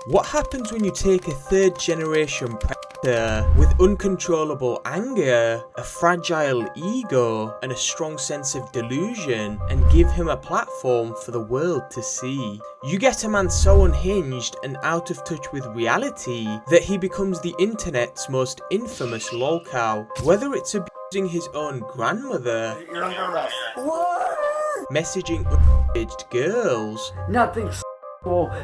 What happens when you take a third generation predator with uncontrollable anger, a fragile ego, and a strong sense of delusion and give him a platform for the world to see? You get a man so unhinged and out of touch with reality that he becomes the internet's most infamous lolcow. Whether it's abusing his own grandmother, messaging underage girls, nothing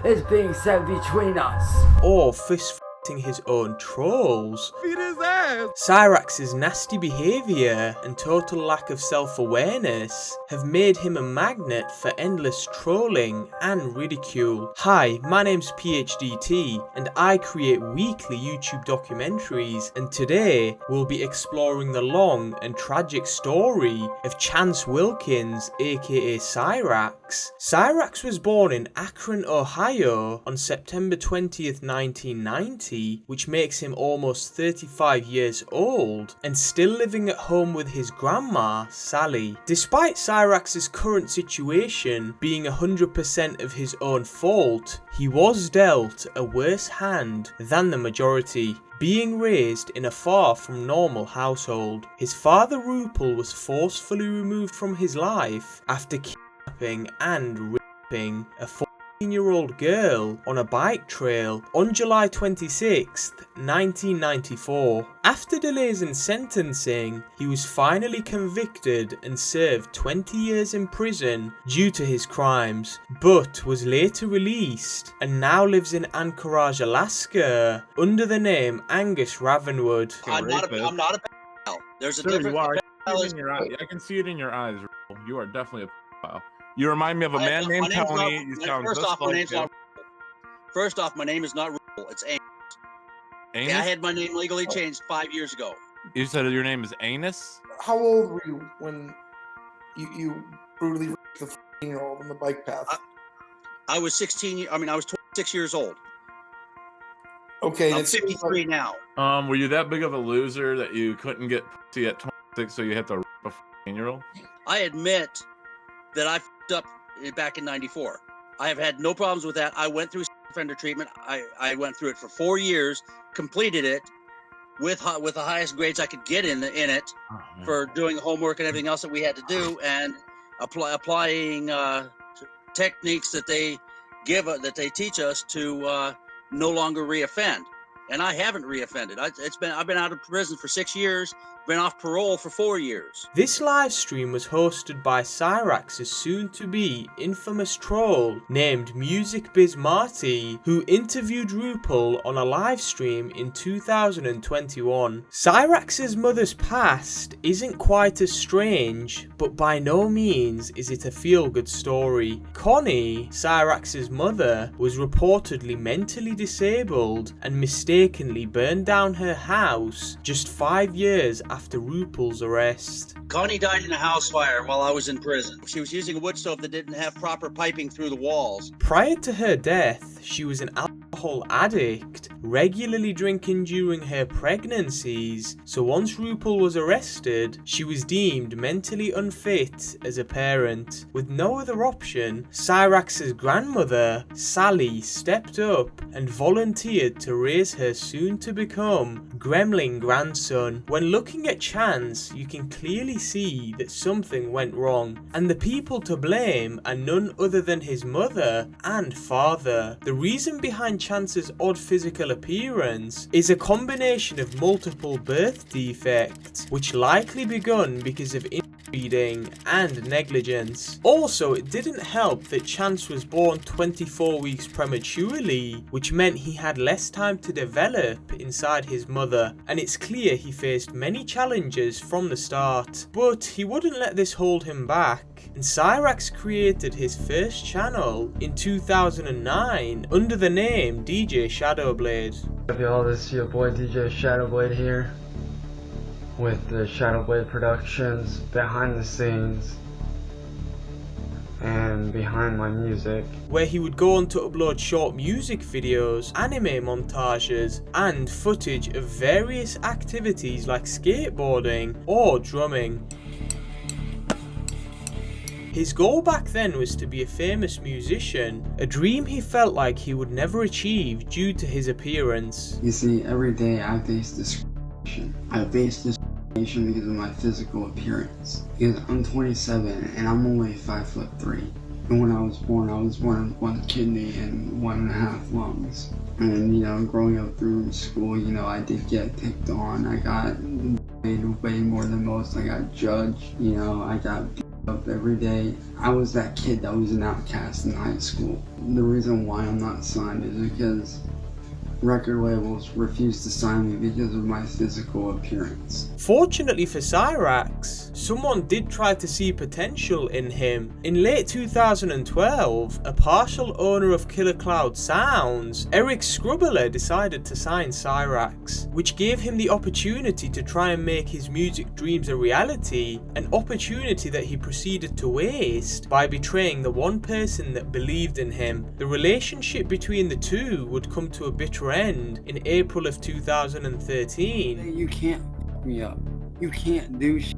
is being said between us, or fist his own trolls. Beat his ass! Cyraxx's nasty behaviour and total lack of self-awareness have made him a magnet for endless trolling and ridicule. Hi, my name's PhDT and I create weekly YouTube documentaries, and today we'll be exploring the long and tragic story of Chance Wilkins, aka Cyraxx. Cyraxx was born in Akron, Ohio on September 20th, 1990, which makes him almost 35 years old and still living at home with his grandma, Sally. Despite Cyraxx's current situation being 100% of his own fault, he was dealt a worse hand than the majority, being raised in a far from normal household. His father Rupel was forcefully removed from his life after kidnapping and raping a 14-year-old girl on a bike trail on July 26, 1994. After delays in sentencing, he was finally convicted and served 20 years in prison due to his crimes, but was later released and now lives in Anchorage, Alaska under the name Angus Ravenwood. I'm not a pedophile. There's a Sir, difference. you are. I can see it in your eyes. You are definitely a pedophile. You remind me of a man named Tony. First off, my name's not Rupel. First off, my name is not Rupel. It's Anus. Anus? Yeah, I had my name legally changed 5 years ago. You said your name is Anus? How old were you when you brutally raped the 14-year-old on the bike path? I was 16. I was 26 years old. Okay, I'm 53 now. Were you that big of a loser that you couldn't get pussy at 26, so you had to rape a 14-year-old? I admit that I f***ed up back in '94. I have had no problems with that. I went through offender treatment. I went through it for 4 years, completed it with the highest grades I could get in it for doing homework and everything else that we had to do, and applying techniques that they teach us to no longer reoffend. And I haven't reoffended. I've been out of prison for 6 years. Been off parole for 4 years. This live stream was hosted by Cyraxx's soon-to-be infamous troll named Music Biz Marty, who interviewed Rupel on a live stream in 2021. Cyraxx's mother's past isn't quite as strange, but by no means is it a feel-good story. Connie, Cyraxx's mother, was reportedly mentally disabled and mistakenly burned down her house just 5 years after Rupel's arrest. Connie died in a house fire while I was in prison. She was using a wood stove that didn't have proper piping through the walls. Prior to her death, she was an alcohol addict, regularly drinking during her pregnancies, so once Rupel was arrested, she was deemed mentally unfit as a parent. With no other option, Cyraxx's grandmother, Sally, stepped up and volunteered to raise her soon-to-become gremlin grandson. When looking at Chance, you can clearly see that something went wrong, and the people to blame are none other than his mother and father. The reason behind Chance's odd physical appearance is a combination of multiple birth defects, which likely begun because of inbreeding and negligence. Also, it didn't help that Chance was born 24 weeks prematurely, which meant he had less time to develop inside his mother, and it's clear he faced many challenges from the start, but he wouldn't let this hold him back, and Cyraxx created his first channel in 2009 under the name DJ Shadowblade. Hey y'all, this is your boy DJ Shadowblade here with the Shadowblade Productions behind the scenes and behind my music, where he would go on to upload short music videos, anime montages, and footage of various activities like skateboarding or drumming. His goal back then was to be a famous musician, a dream he felt like he would never achieve due to his appearance. You see, every day I face discrimination. I face discrimination because of my physical appearance. Because I'm 27 and I'm only 5'3". And when I was born with 1 kidney and 1.5 lungs. And, you know, growing up through school, you know, I did get picked on. I got made way more than most. I got judged, you know, I got beat up every day. I was that kid that was an outcast in high school. The reason why I'm not signed is because record labels refused to sign me because of my physical appearance. Fortunately for Cyraxx, someone did try to see potential in him. In late 2012, a partial owner of Killer Cloud Sounds, Eric Scrubbeler, decided to sign Cyraxx, which gave him the opportunity to try and make his music dreams a reality, an opportunity that he proceeded to waste by betraying the one person that believed in him. The relationship between the two would come to a bitter end in April of 2013. You can't f me up. You can't do shit.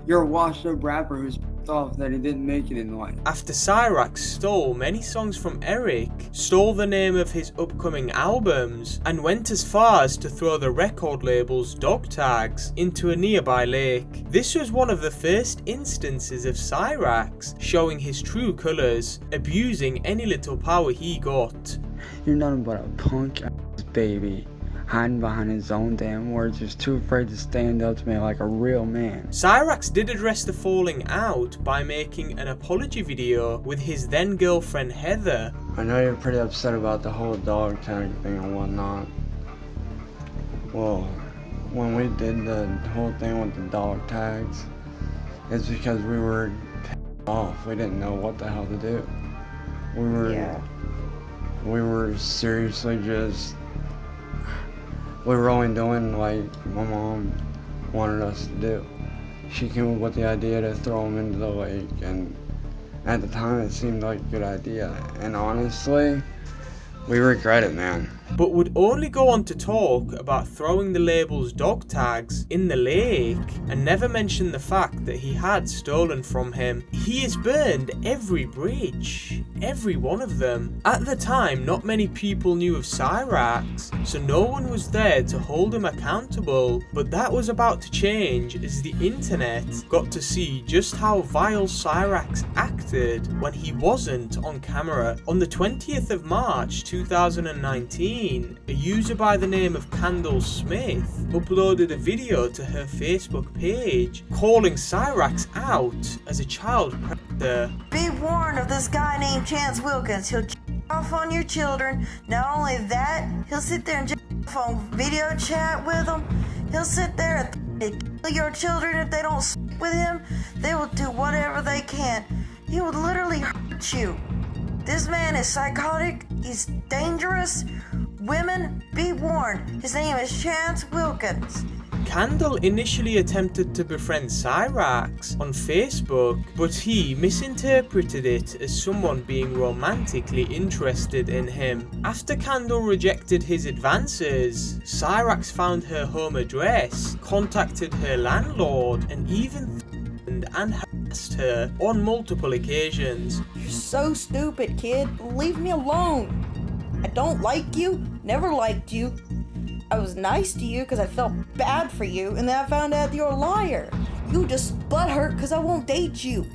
You're a washed up rapper who's pissed off that he didn't make it in life. After Cyraxx stole many songs from Eric, stole the name of his upcoming albums, and went as far as to throw the record label's dog tags into a nearby lake. This was one of the first instances of Cyraxx showing his true colours, abusing any little power he got. You're nothing but a punk ass baby, hiding behind his own damn words, just too afraid to stand up to me like a real man. Cyraxx did address the falling out by making an apology video with his then girlfriend Heather. I know you're pretty upset about the whole dog tag thing and whatnot. Well, when we did the whole thing with the dog tags, it's because we were pissed off. We didn't know what the hell to do. We were seriously just, we were only doing like my mom wanted us to do. She came up with the idea to throw him into the lake, and at the time it seemed like a good idea, and honestly, we regret it, man. But would only go on to talk about throwing the label's dog tags in the lake and never mention the fact that he had stolen from him. He has burned every bridge, every one of them. At the time, not many people knew of Cyraxx, so no one was there to hold him accountable, but that was about to change as the internet got to see just how vile Cyraxx acted when he wasn't on camera. On the 20th of March 2019, a user by the name of Candle Smith uploaded a video to her Facebook page calling Cyraxx out as a child predator. Be warned of this guy named Chance Wilkins. He'll off on your children. Not only that, he'll sit there and on video chat with them. He'll sit there and kill your children if they don't sleep with him. They will do whatever they can. He will literally hurt you. This man is psychotic. He's dangerous. Women, be warned. His name is Chance Wilkins. Candle initially attempted to befriend Cyraxx on Facebook, but he misinterpreted it as someone being romantically interested in him. After Candle rejected his advances, Cyraxx found her home address, contacted her landlord, and even and harassed her on multiple occasions. You're so stupid, kid. Leave me alone. I don't like you. Never liked you. I was nice to you because I felt bad for you, and then I found out you're a liar. You just butthurt because I won't date you.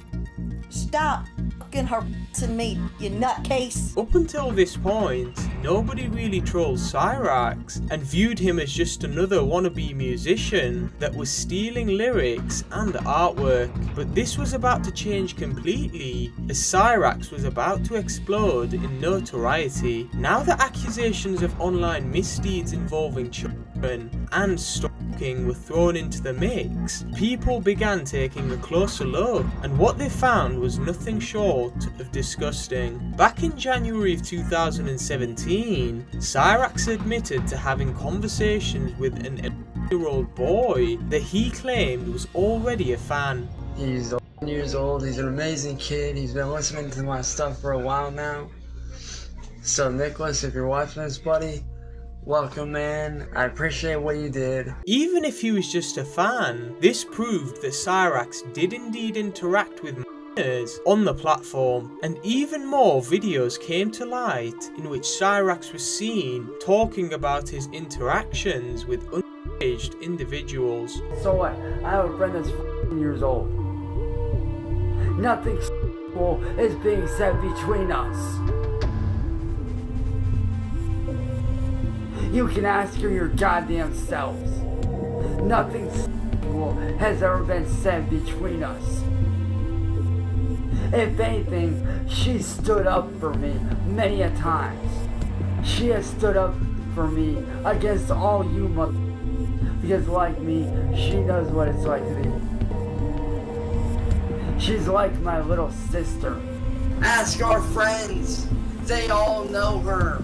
Stop fucking harassing me, you nutcase. Up until this point, nobody really trolled Cyraxx and viewed him as just another wannabe musician that was stealing lyrics and artwork. But this was about to change completely as Cyraxx was about to explode in notoriety. Now that accusations of online misdeeds involving children and stalking were thrown into the mix, people began taking a closer look, and what they found was nothing short of disgusting. Back in January of 2017, Cyraxx admitted to having conversations with an 11-year-old boy that he claimed was already a fan. He's 11 years old, he's an amazing kid, he's been listening to my stuff for a while now. So Nicholas, if you're watching this, buddy, welcome, man. I appreciate what you did. Even if he was just a fan, this proved that Cyraxx did indeed interact with on the platform, and even more videos came to light in which Cyraxx was seen talking about his interactions with underage individuals. So what? I have a friend that's 14 years old. Nothing sexual is being said between us. You can ask her your goddamn selves. Nothing sexual has ever been said between us. If anything, she stood up for me many a times. She has stood up for me against all you mother... Because like me, she knows what it's like to be. She's like my little sister. Ask our friends. They all know her.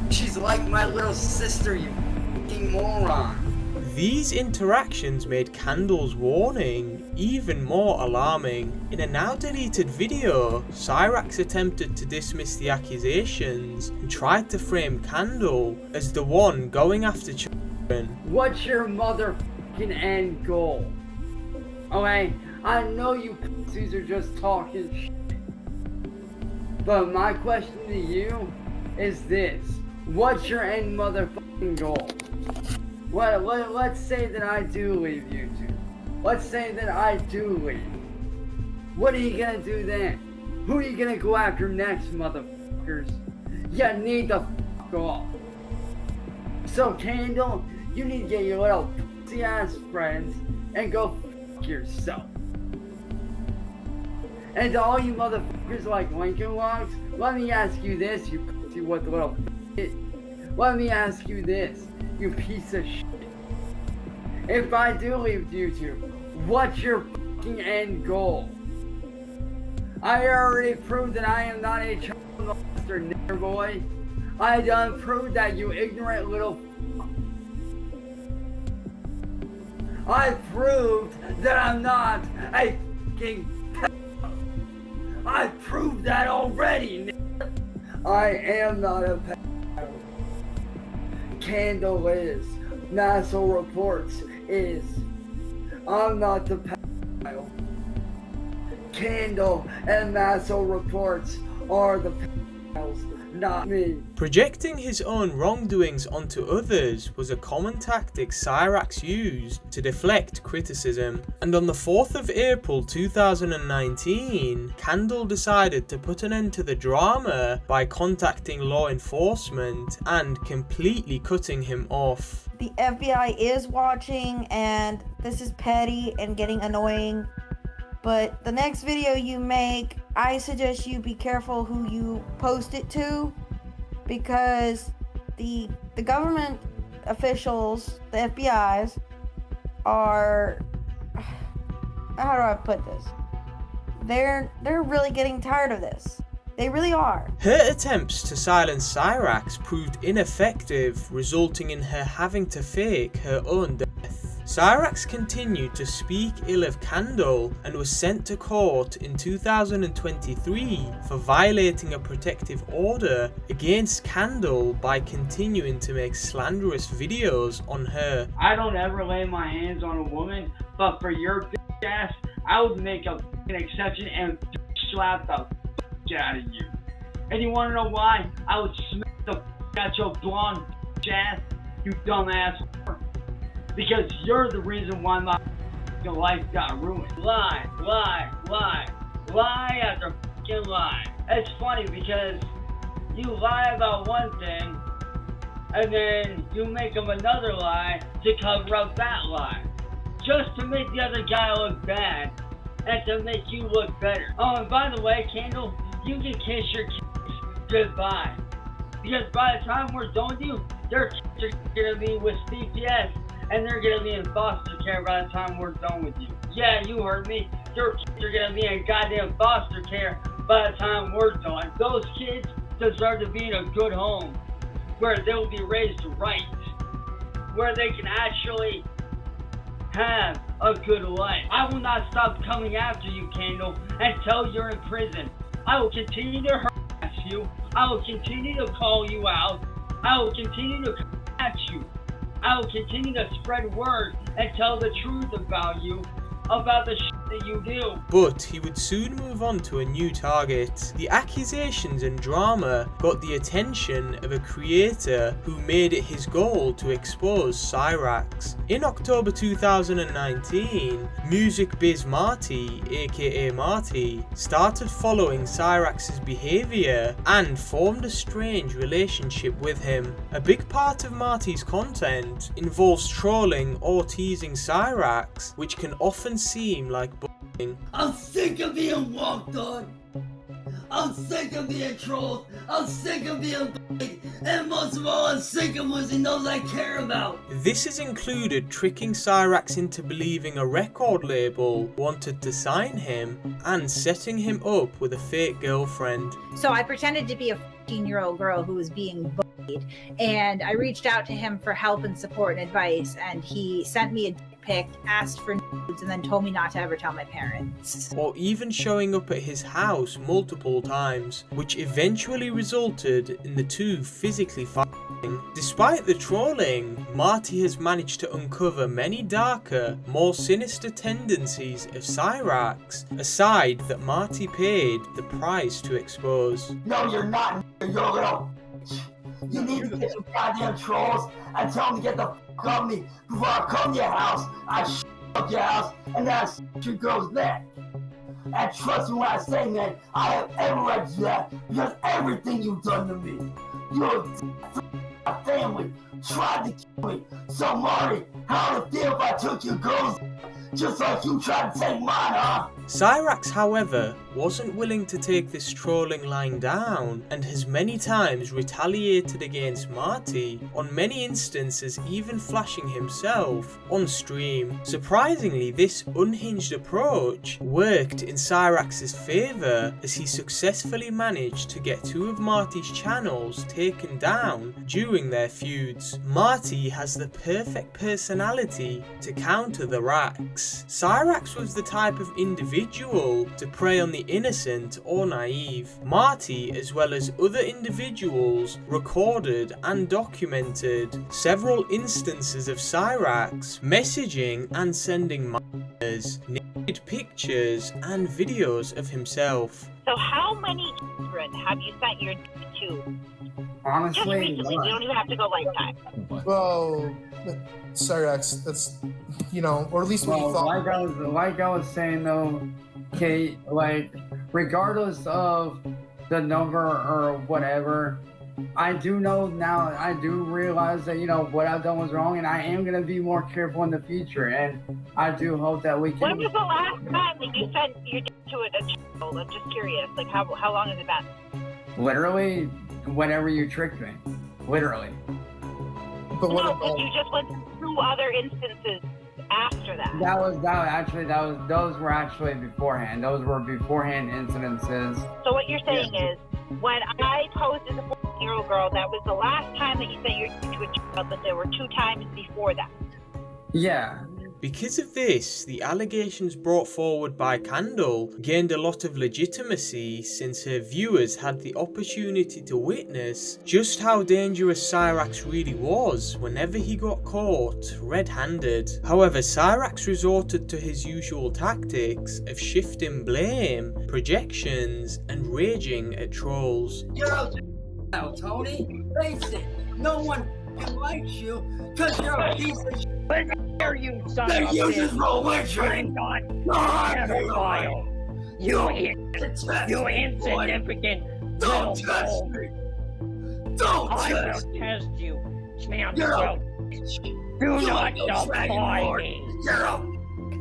She's like my little sister, you fucking moron. These interactions made Candle's warning even more alarming. In a now deleted video, Cyraxx attempted to dismiss the accusations and tried to frame Candle as the one going after children. What's your motherfucking end goal? Okay, I know you pussies are just talking shit. But my question to you is this. What's your end motherfucking goal? Let's say that I do leave YouTube. Let's say that I do leave. What are you gonna do then? Who are you gonna go after next, motherfuckers? You need to fuck off. So, Candle, you need to get your little pussy ass friends and go fuck yourself. And to all you motherfuckers like Lincoln Logs, let me ask you this, you pussy with the little shit. Let me ask you this, you piece of shit. If I do leave YouTube, what's your fucking end goal? I already proved that I am not a child molester, nigger boy. I done proved that, you ignorant little f***. I proved that I'm not a fucking pedophile. I proved that already, nigger. I am not a pedophile. Candle is. NASA reports is. I'm not the pedophile. Candle and NASA reports are the pedophiles, not me. Projecting his own wrongdoings onto others was a common tactic Cyraxx used to deflect criticism, and on the 4th of April 2019, Candle decided to put an end to the drama by contacting law enforcement and completely cutting him off. The FBI is watching, and this is petty and getting annoying. But the next video you make, I suggest you be careful who you post it to, because the government officials, the FBI's, are, how do I put this? They're really getting tired of this. They really are. Her attempts to silence Cyraxx proved ineffective, resulting in her having to fake her own death. Cyraxx continued to speak ill of Candle and was sent to court in 2023 for violating a protective order against Candle by continuing to make slanderous videos on her. I don't ever lay my hands on a woman, but for your bitch ass, I would make an exception and slap the out of you. And you wanna know why? I would smack the out your blonde ass, you dumbass. Because you're the reason why my life got ruined. Lie, lie, lie, lie after fucking lie. It's funny because you lie about one thing, and then you make them another lie to cover up that lie. Just to make the other guy look bad, and to make you look better. Oh, and by the way, Candle, you can kiss your kids goodbye. Because by the time we're done with you, their kids are gonna be with CPS, and they're gonna be in foster care by the time we're done with you. Yeah, you heard me. Your kids are gonna be in goddamn foster care by the time we're done. Those kids deserve to be in a good home, where they'll be raised right, where they can actually have a good life. I will not stop coming after you, Candle, until you're in prison. I will continue to harass you. I will continue to call you out. I will continue to come at you. I will continue to spread word and tell the truth about you, about the shit that you do. But he would soon move on to a new target. The accusations and drama got the attention of a creator who made it his goal to expose Cyraxx. In October 2019, Music Biz Marty, aka Marty, started following Cyraxx's behaviour and formed a strange relationship with him. A big part of Marty's content involves trolling or teasing Cyraxx, which can often seem like bullying. I'm sick of being walked on. I'm sick of being trolled. I'm sick of being bullied. And most of all, I'm sick of losing those I care about. This has included tricking Cyraxx into believing a record label wanted to sign him and setting him up with a fake girlfriend. So I pretended to be a 14-year-old girl who was being bullied, and I reached out to him for help and support and advice, and he sent me a dick pic, asked for nudes, and then told me not to ever tell my parents. Or even showing up at his house multiple times, which eventually resulted in the two physically fighting. Despite the trolling, Marty has managed to uncover many darker, more sinister tendencies of Cyraxx, a side that Marty paid the price to expose. No, you're not, you're a little bitch. You need to get some goddamn trolls and tell them to get the f*** off me before I come to your house. I up your house and then I your girl's neck. And trust me when I say, man, I have every right to do that because everything you've done to me. Your family tried to kill me. So Marty, how would it feel if I took your girl's just like you tried to take mine, huh? Cyraxx, however, wasn't willing to take this trolling line down and has many times retaliated against Marty, on many instances even flashing himself on stream. Surprisingly, this unhinged approach worked in Cyraxx's favour as he successfully managed to get two of Marty's channels taken down during their feuds. Marty has the perfect personality to counter the Rax. Cyraxx was the type of individual to prey on the innocent or naive. Marty, as well as other individuals, recorded and documented several instances of Cyraxx messaging and sending minors naked pictures and videos of himself. So how many children have you sent your to? Honestly, Just recently, you don't even have to go lifetime. Well, Cyraxx, that's, you know, or at least what you thought. Like I was saying though, Kate, like, regardless of the number or whatever, I do know now, I do realize that, you know, what I've done was wrong, and I am going to be more careful in the future, and I do hope that we can... When was the last time that you sent your to a child? I'm just curious, like, how long has it been? Literally, whenever you tricked me. Literally. But what No, about... but you just went through other instances after that. Those were actually beforehand. Those were beforehand incidences. So what you're saying is, when I posed as a 14-year-old girl, that was the last time that you sent your to a child, but there were 2 times before that. Yeah. Because of this, the allegations brought forward by Candle gained a lot of legitimacy since her viewers had the opportunity to witness just how dangerous Cyraxx really was whenever he got caught red-handed. However, Cyraxx resorted to his usual tactics of shifting blame, projections, and raging at trolls. You're out now, Tony. Face it, no one likes you because you're a piece of shit. Here, you son They're of a using bitch. religion. I'm not God, pedophile. You insignificant Don't little test bull. me. Don't I test will me. test you, You're a Chancellor. bitch. Do You not ain't no dragon defy lord. me. You're a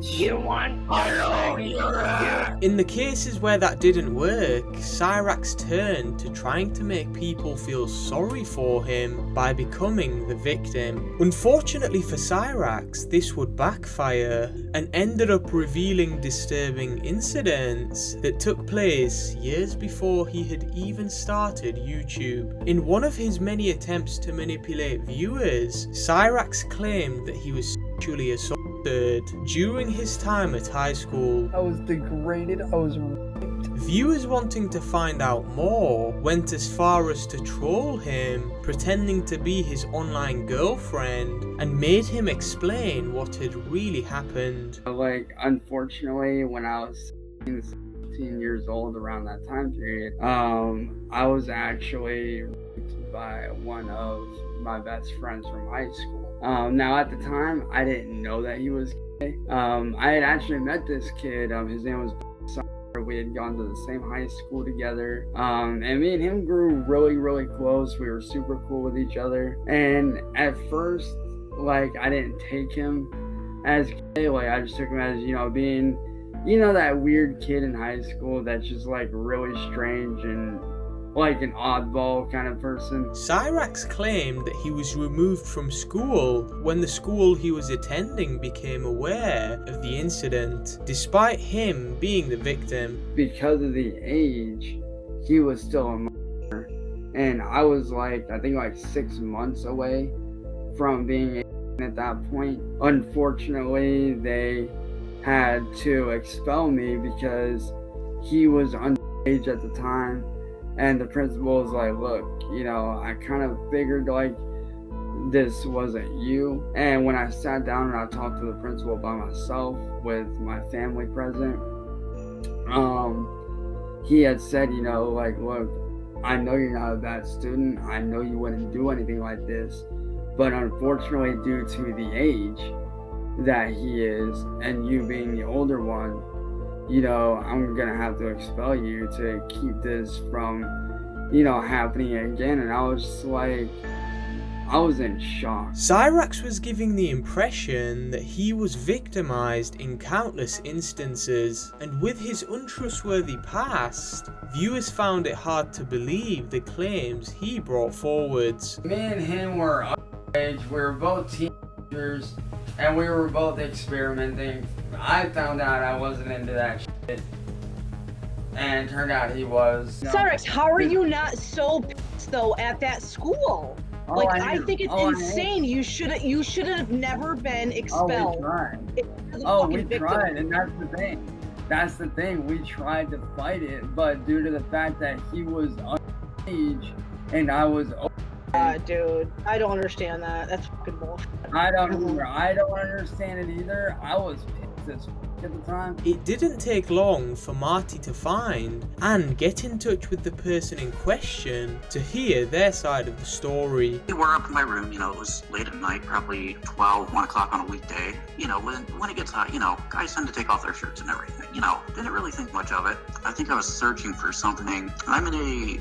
You want I know dragon you're a... In the cases where that didn't work, Cyraxx turned to trying to make people feel sorry for him by becoming the victim. Unfortunately for Cyraxx, this would backfire and ended up revealing disturbing incidents that took place years before he had even started YouTube. In one of his many attempts to manipulate viewers, Cyraxx claimed that he was sexually assaulted during his time at high school. I was degraded, I was raped. Viewers wanting to find out more went as far as to troll him, pretending to be his online girlfriend, and made him explain what had really happened. Like, unfortunately, when I was 17 years old around that time period, I was actually raped by one of my best friends from high school. Now at the time, I didn't know that he was gay. I had actually met this kid. His name was Cyraxx. We had gone to the same high school together. And me and him grew really, really close. We were super cool with each other. And at first, like, I didn't take him as gay. Like, I just took him as, being, that weird kid in high school that's just, like, really strange and like an oddball kind of person. Cyraxx claimed that he was removed from school when the school he was attending became aware of the incident, despite him being the victim. Because of the age, he was still a minor, and I was like, I think like 6 months away from being 18 at that point. Unfortunately, they had to expel me because he was underage at the time. And the principal was like, look, I kind of figured like this wasn't you. And when I sat down and I talked to the principal by myself with my family present, he had said, like, look, I know you're not a bad student. I know you wouldn't do anything like this. But unfortunately, due to the age that he is and you being the older one, I'm gonna have to expel you to keep this from, happening again. And I was just like, I was in shock. Cyraxx was giving the impression that he was victimized in countless instances, and with his untrustworthy past, viewers found it hard to believe the claims he brought forwards. Me and him were underage, we were both teenagers, and we were both experimenting. I found out I wasn't into that shit, and it turned out he was. Cyraxx, how are you not so pissed though at that school? Like, I think it's insane. You should have never been expelled. We tried, and that's the thing. That's the thing. We tried to fight it, but due to the fact that he was underage and I was dude, I don't understand that. That's fucking bullshit. I don't understand it either. I was pissed as at the time. It didn't take long for Marty to find and get in touch with the person in question to hear their side of the story. We were up in my room, it was late at night, probably 12, 1 o'clock on a weekday. When it gets hot, guys tend to take off their shirts and everything. Didn't really think much of it. I think I was searching for something. I'm in a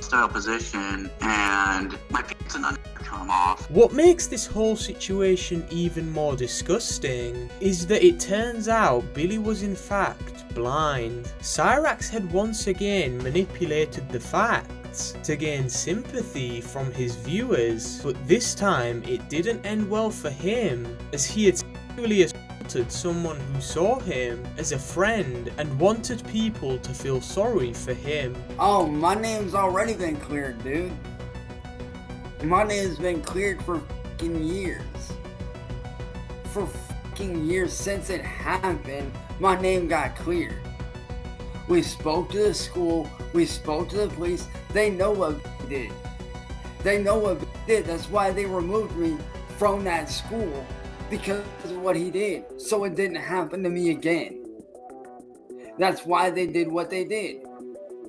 style position and my pants and underwear come off. What makes this whole situation even more disgusting is that it turns out Billy was in fact blind. Cyraxx had once again manipulated the facts to gain sympathy from his viewers, but this time it didn't end well for him, as he had sexually assaulted someone who saw him as a friend and wanted people to feel sorry for him. Oh, my name's already been cleared, dude. My name's been cleared for fucking years. For fucking years since it happened, my name got cleared. We spoke to the school, we spoke to the police, they know what did. They know what did, that's why they removed me from that school. Because of what he did, so it didn't happen to me again. That's why they did what they did.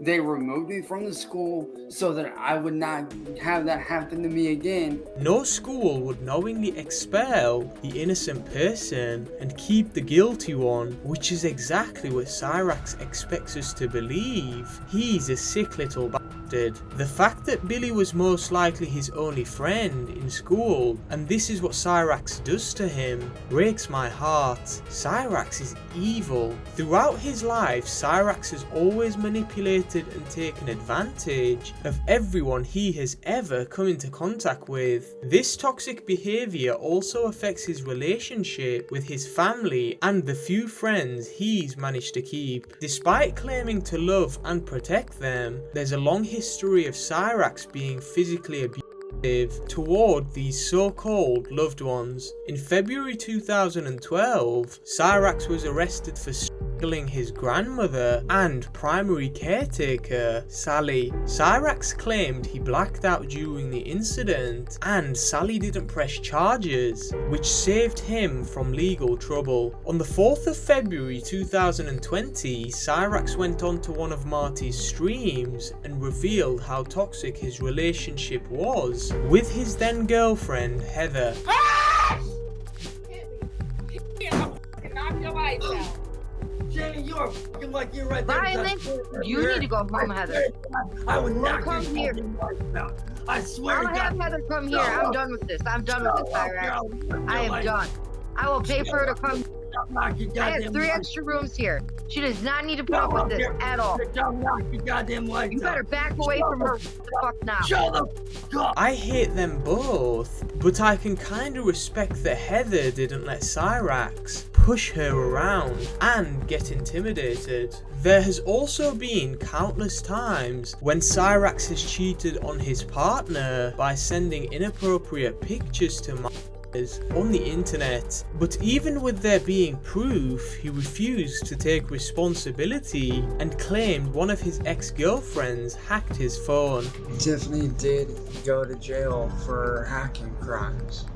They removed me from the school so that I would not have that happen to me again. No school would knowingly expel the innocent person and keep the guilty one, which is exactly what Cyraxx expects us to believe. He's a sick little bastard. The fact that Billy was most likely his only friend in school, and this is what Cyraxx does to him, breaks my heart. Cyraxx is evil. Throughout his life, Cyraxx has always manipulated and taken advantage of everyone he has ever come into contact with. This toxic behaviour also affects his relationship with his family and the few friends he's managed to keep. Despite claiming to love and protect them, there's a long history of Cyraxx being physically abusive toward these so-called loved ones. In February 2012, Cyraxx was arrested for killing his grandmother and primary caretaker, Sally. Cyraxx claimed he blacked out during the incident, and Sally didn't press charges, which saved him from legal trouble. On the 4th of February 2020, Cyraxx went on to one of Marty's streams and revealed how toxic his relationship was with his then girlfriend, Heather. Knock your lights out. Jamie, you are fucking like you're right there. Violent? You need to go home, Heather. I would not come here. I swear I'll to God. have Heather come here. I'm done with this. I'm done with this, Cyraxx. I am done. I will pay for her to come. I have 3 extra rooms here. She does not need to put up with this at all. You better back away from her the fuck now. Shut the fuck up. I hate them both, but I can kinda respect that Heather didn't let Cyraxx push her around and get intimidated. There has also been countless times when Cyraxx has cheated on his partner by sending inappropriate pictures to on the internet, but even with there being proof, he refused to take responsibility and claimed one of his ex-girlfriends hacked his phone. Tiffany did go to jail for hacking crimes.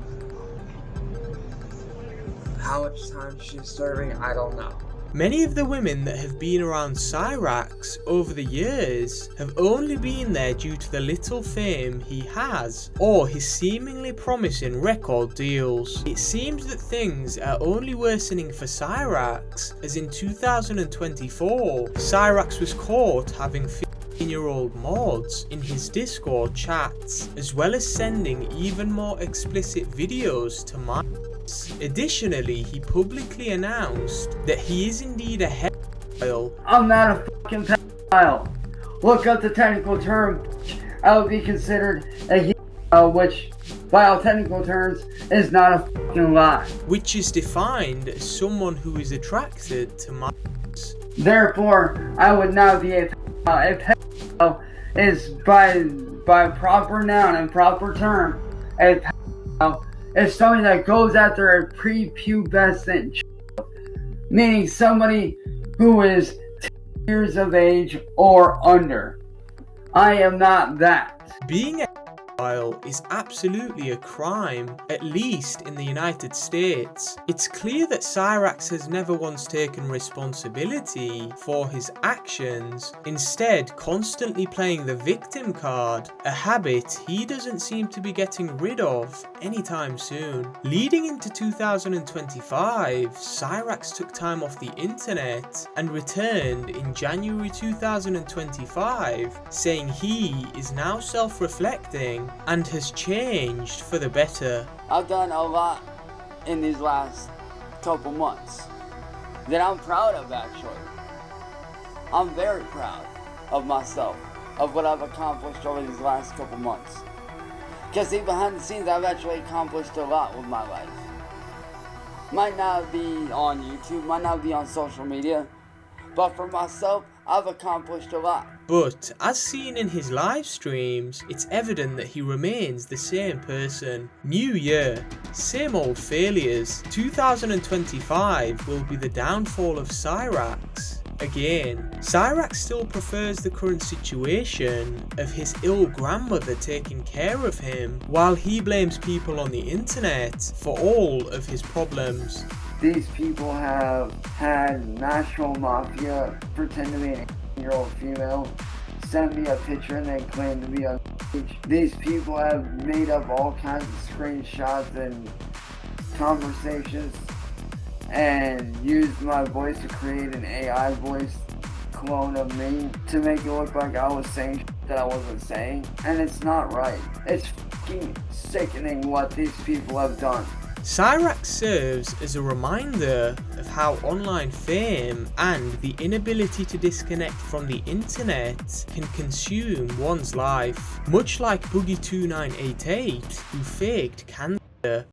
How much time she's serving, I don't know. Many of the women that have been around Cyraxx over the years have only been there due to the little fame he has, or his seemingly promising record deals. It seems that things are only worsening for Cyraxx, as in 2024, Cyraxx was caught having 15-year-old mods in his Discord chats, as well as sending even more explicit videos to minors. Additionally, he publicly announced that he is indeed a pedophile. I'm not a fucking pedophile. Look up the technical term. I would be considered a which, by all technical terms, is not a fucking lie. Which is defined as someone who is attracted to minors. Therefore, I would not be a pedophile. A pedophile is, by proper noun and proper term, a pedophile is somebody that goes after a prepubescent child, meaning somebody who is 10 years of age or under. I am not that. Being a pedophile is absolutely a crime, at least in the United States. It's clear that Cyraxx has never once taken responsibility for his actions, instead constantly playing the victim card, a habit he doesn't seem to be getting rid of anytime soon. Leading into 2025, Cyraxx took time off the internet and returned in January 2025, saying he is now self-reflecting and has changed for the better. I've done a lot in these last couple months that I'm proud of, actually. I'm very proud of myself, of what I've accomplished over these last couple months. Because see, behind the scenes, I've actually accomplished a lot with my life. Might not be on YouTube, might not be on social media, but for myself, I've accomplished a lot. But, as seen in his live streams, it's evident that he remains the same person. New year, same old failures. 2025 will be the downfall of Cyraxx. Again, Cyraxx still prefers the current situation of his ill grandmother taking care of him, while he blames people on the internet for all of his problems. These people have had National Mafia pretend to be an 18-year-old female, send me a picture and then claim to be underage. These people have made up all kinds of screenshots and conversations and used my voice to create an AI voice clone of me to make it look like I was saying shit that I wasn't saying. And it's not right. It's fucking sickening what these people have done. Cyraxx serves as a reminder of how online fame and the inability to disconnect from the internet can consume one's life, much like Boogie2988, who faked cancer.